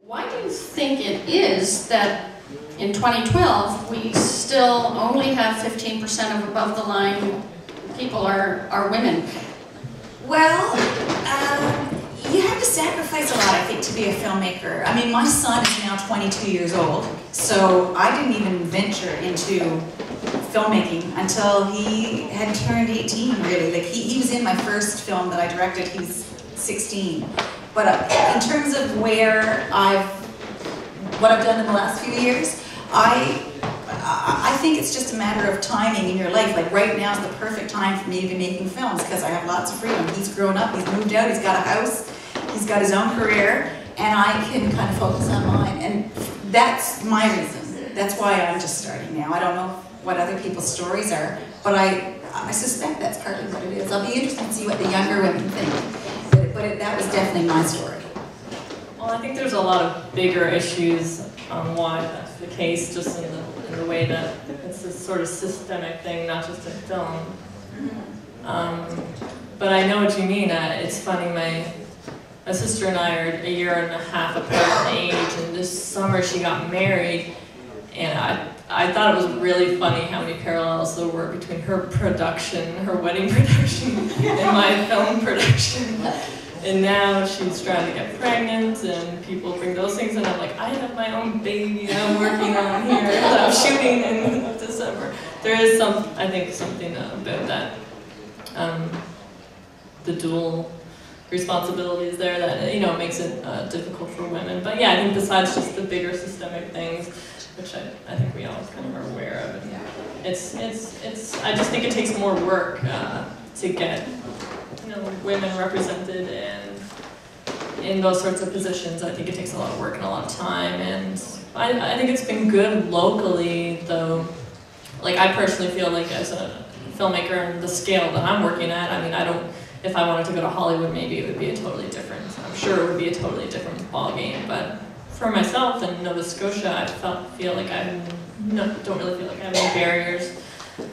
Why do you think it is that in 2012 we still only have 15% of above the line people are women? Well, you have to sacrifice a lot, I think, to be a filmmaker. I mean, my son is now 22 years old, so I didn't even venture into filmmaking until he had turned 18, really. Like, he was in my first film that I directed. He was 16. But in terms of what I've done in the last few years, I think it's just a matter of timing in your life. Like, right now is the perfect time for me to be making films because I have lots of freedom. He's grown up, he's moved out, he's got a house, he's got his own career, and I can kind of focus on mine. And that's my reason. That's why I'm just starting now. I don't know what other people's stories are, but I suspect that's partly what it is. I'll be interested to see what the younger women think. But that was definitely my story. Well, I think there's a lot of bigger issues on why that's the case, just in the way that it's a sort of systemic thing, not just in film. But I know what you mean. It's funny, my sister and I are a year and a half apart in age, and this summer she got married, and I thought it was really funny how many parallels there were between her production, her wedding production, and my film production. And now she's trying to get pregnant, and people bring those things, and I'm like, I have my own baby that I'm working on here, that I'm shooting in December. There is I think something about that, the dual responsibilities there that, you know, makes it difficult for women. But yeah, I think besides just the bigger systemic things, which I think we all kind of are aware of, and I just think it takes more work to get, you know, women represented and in those sorts of positions. I think it takes a lot of work and a lot of time, and I think it's been good locally, though. Like, I personally feel like as a filmmaker and the scale that I'm working at, I mean, if I wanted to go to Hollywood, maybe it would be I'm sure it would be a totally different ballgame, but for myself in Nova Scotia, I don't really feel like I have any barriers.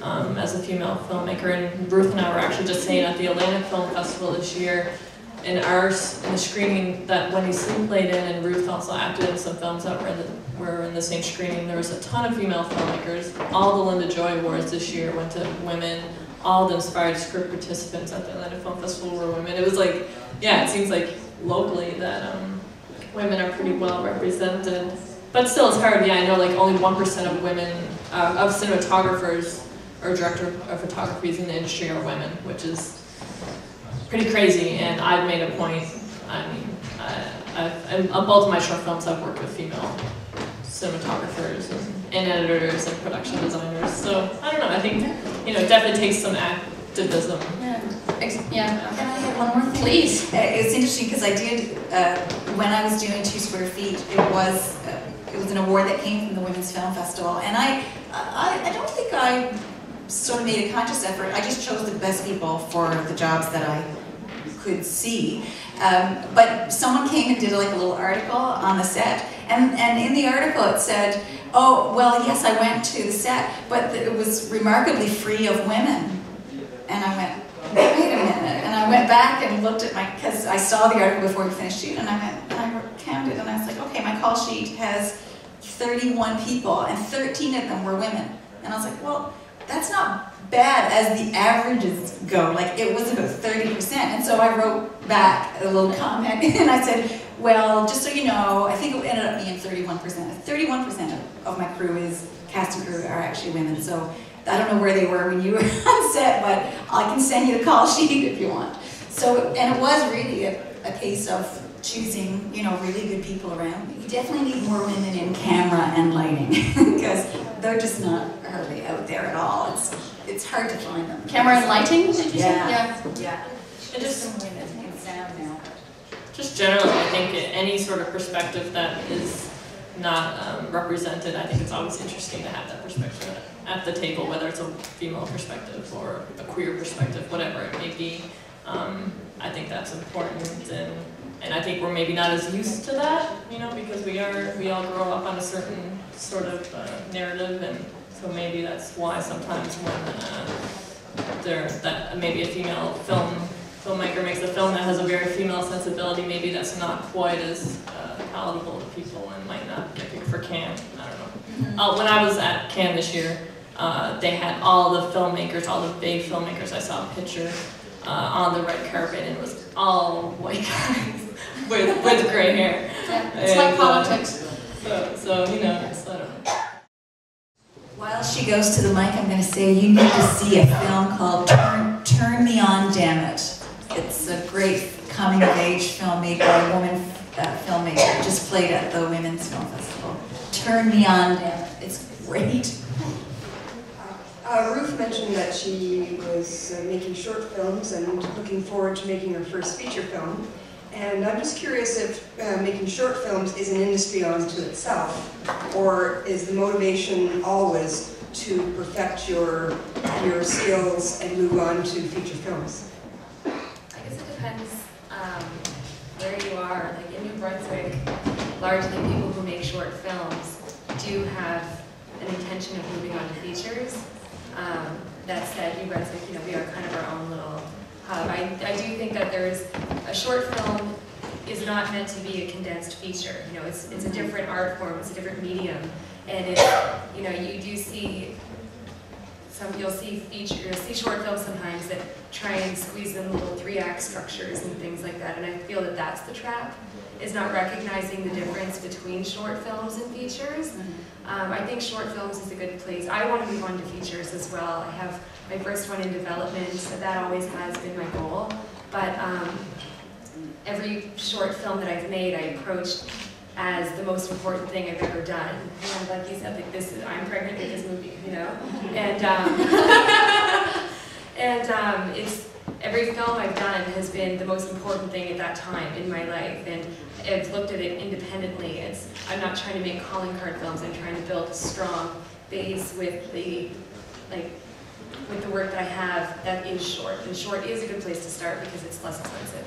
As a female filmmaker, and Ruth and I were actually just saying at the Atlantic Film Festival this year, in the screening that Wendy Slim played in, and Ruth also acted in some films that were in the same screening, there was a ton of female filmmakers. All the Linda Joy Awards this year went to women. All the inspired script participants at the Atlantic Film Festival were women. It was like, yeah, it seems like locally that women are pretty well represented. But still, it's hard. Yeah, I know like only 1% of women, of cinematographers or director of photography in the industry are women, which is pretty crazy. And I've made a point. I mean, in both of my short films, I've worked with female cinematographers and editors and production designers. So I don't know. I think, you know, it definitely takes some activism. Yeah. Can I add one more thing? Please. It's interesting because I did when I was doing 2 Square Feet. It was an award that came from the Women's Film Festival, and I don't think I sort of made a conscious effort. I just chose the best people for the jobs that I could see. But someone came and did like a little article on the set, and in the article it said, oh, well, yes, I went to the set, but it was remarkably free of women. And I went, wait a minute. And I went back and looked at because I saw the article before we finished shooting, and I counted, and I was like, okay, my call sheet has 31 people, and 13 of them were women. And I was like, well, that's not bad as the averages go. Like, it was about 30%. And so I wrote back a little comment, and I said, well, just so you know, I think it ended up being 31%. 31% of my cast and crew are actually women. So I don't know where they were when you were on set, but I can send you the call sheet if you want. So, and it was really a case of choosing, you know, really good people around. You definitely need more women in camera and lighting because they're just not hardly out there at all. It's hard to find them. Camera and lighting, did you say? Yeah. And just some women in sound now. Just generally, I think any sort of perspective that is not represented, I think it's always interesting to have that perspective at the table, whether it's a female perspective or a queer perspective, whatever it may be. I think that's important, and I think we're maybe not as used to that, you know, because we all grow up on a certain sort of narrative, and so maybe that's why sometimes when maybe a female filmmaker makes a film that has a very female sensibility, maybe that's not quite as palatable to people and might not get picked for Cannes. I don't know. When I was at Cannes this year, they had all the filmmakers, all the big filmmakers. I saw a picture on the red carpet, and it was all white guys with gray hair. Yeah, it's like politics. So you know, so I don't know. While she goes to the mic, I'm going to say you need to see a film called Turn Me On, Damn It. It's a great coming-of-age film made by a woman filmmaker, just played at the Women's Film Festival. Turn Me On, Damn It. It's great. Ruth mentioned that she was making short films and looking forward to making her first feature film. And I'm just curious if making short films is an industry unto itself, or is the motivation always to perfect your skills and move on to feature films? I guess it depends where you are. Like in New Brunswick, largely people who make short films do have an intention of moving on to features. That said, New Brunswick, you know, we are kind of our own little hub. I do think that there's a short film is not meant to be a condensed feature. You know, it's a different art form, it's a different medium, and it's, you know, you do see you'll see short films sometimes that try and squeeze in little 3-act structures and things like that, and I feel that that's the trap, is not recognizing the difference between short films and features. I think short films is a good place. I want to move on to features as well. I have my first one in development, so that always has been my goal. But every short film that I've made, I approached as the most important thing I've ever done. And like you said, like I'm pregnant with this movie, you know? And it's every film I've done has been the most important thing at that time in my life. And I've looked at it independently. I'm not trying to make calling card films. I'm trying to build a strong base with the work that I have that is short. And short is a good place to start because it's less expensive.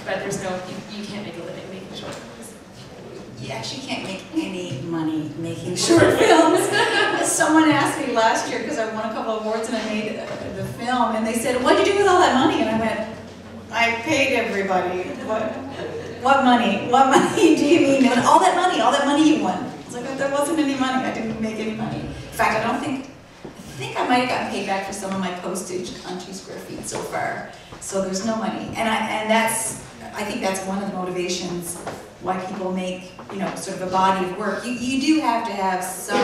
But there's you can't make a living making short films. You actually can't make any money making short films. Someone asked me last year, because I won a couple of awards and I made the film, and they said, "What did you do with all that money?" And I went, "I paid everybody." What money? What money do you mean? And all that money you won. I was like, there wasn't any money. I didn't make any money. In fact, I think I might have gotten paid back for some of my postage on 2 square feet so far. So there's no money, and I think that's one of the motivations why people make, you know, sort of a body of work. You do have to have some,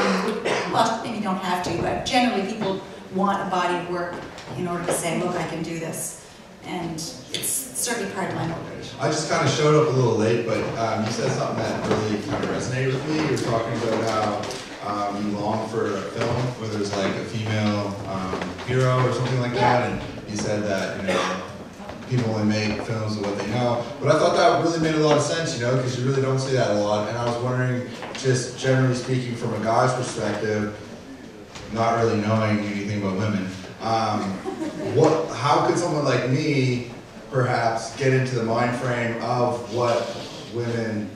well, maybe you don't have to, but generally people want a body of work in order to say, look, I can do this. And it's certainly part of my motivation. I just kind of showed up a little late, but you said something that really kind of resonated with me. You were talking about how you long for a film where there's like a female hero or something like that, and you said that, you know, people only make films of what they know. But I thought that really made a lot of sense, you know, because you really don't see that a lot. And I was wondering, just generally speaking from a guy's perspective, not really knowing anything about women, how could someone like me perhaps get into the mind frame of what women,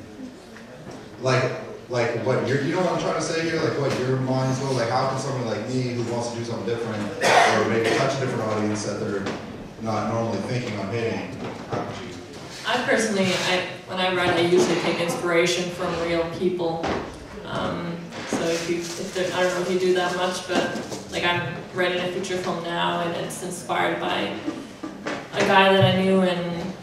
like what you know what I'm trying to say here, like what your mind's go, like how can someone like me who wants to do something different or maybe touch a different audience that they're not normally thinking on hitting, how could you? I personally, when I write, I usually take inspiration from real people. So I don't know if you do that much, but like I'm writing a feature film now, and it's inspired by a guy that I knew, and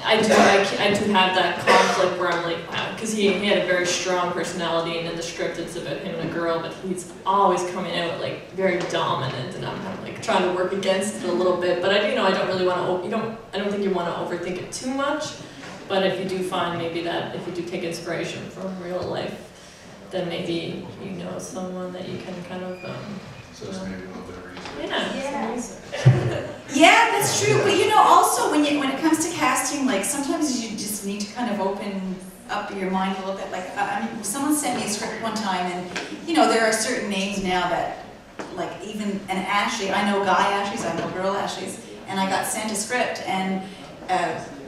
I do have that conflict where I'm like, wow, because he had a very strong personality, and in the script it's about him and a girl, but he's always coming out like very dominant, and I'm kind of like trying to work against it a little bit. But I don't really want to. I don't think you want to overthink it too much. But if you do find maybe that if you do take inspiration from real life, then maybe you know someone that you can kind of. So it's maybe a little bit of research. Yeah. Yeah, that's true. But you know, also when it comes to casting, like sometimes you just need to kind of open up your mind a little bit. Like someone sent me a script one time, and you know there are certain names now that, like even an Ashley. I know guy Ashleys, I know girl Ashleys, and I got sent a script, and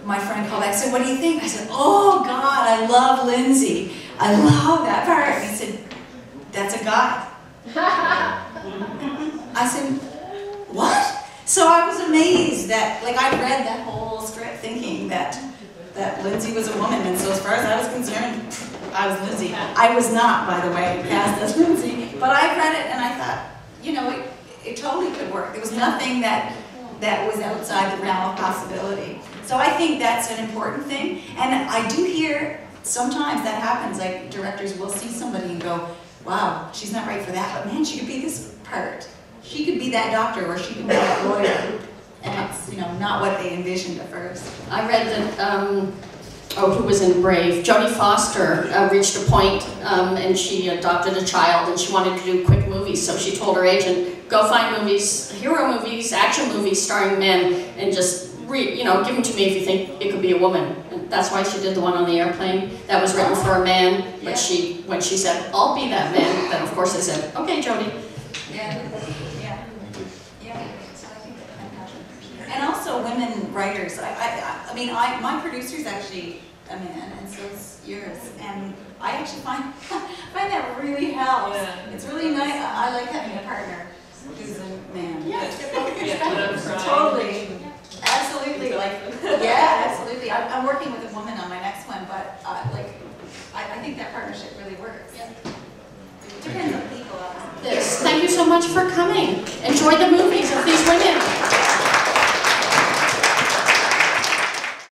my friend called back and said, "What do you think?" I said, "Oh God, I love Lindsay. I love that part." And he said, "That's a guy." I said, "What?" So I was amazed that, like, I read that whole script thinking that that Lindsay was a woman, and so as far as I was concerned, I was Lindsay. I was not, by the way, cast as Lindsay, but I read it and I thought, you know, it totally could work. There was nothing that was outside the realm of possibility. So I think that's an important thing, and I do hear sometimes that happens, like directors will see somebody and go, wow, she's not right for that, but man, she could be this part. She could be that doctor, or she could be that lawyer. And it's, you know, not what they envisioned at first. I read that, who was in Brave? Jodie Foster reached a point, and she adopted a child, and she wanted to do quick movies, so she told her agent, go find movies, hero movies, action movies starring men, and just give them to me if you think it could be a woman. And that's why she did the one on the airplane. That was written for a man, but when she said, I'll be that man, then of course they said, okay, Jodie. Yeah. And also women writers. I mean, my producer's actually a man, and so is yours. And I actually find that really helps. Yeah. It's really nice. I like having a partner who's a man. Yeah, totally. Absolutely. Absolutely. I'm working with a woman on my next one, but I think that partnership really works. Yeah. It depends on people. Thank you so much for coming. Enjoy the movies of these women.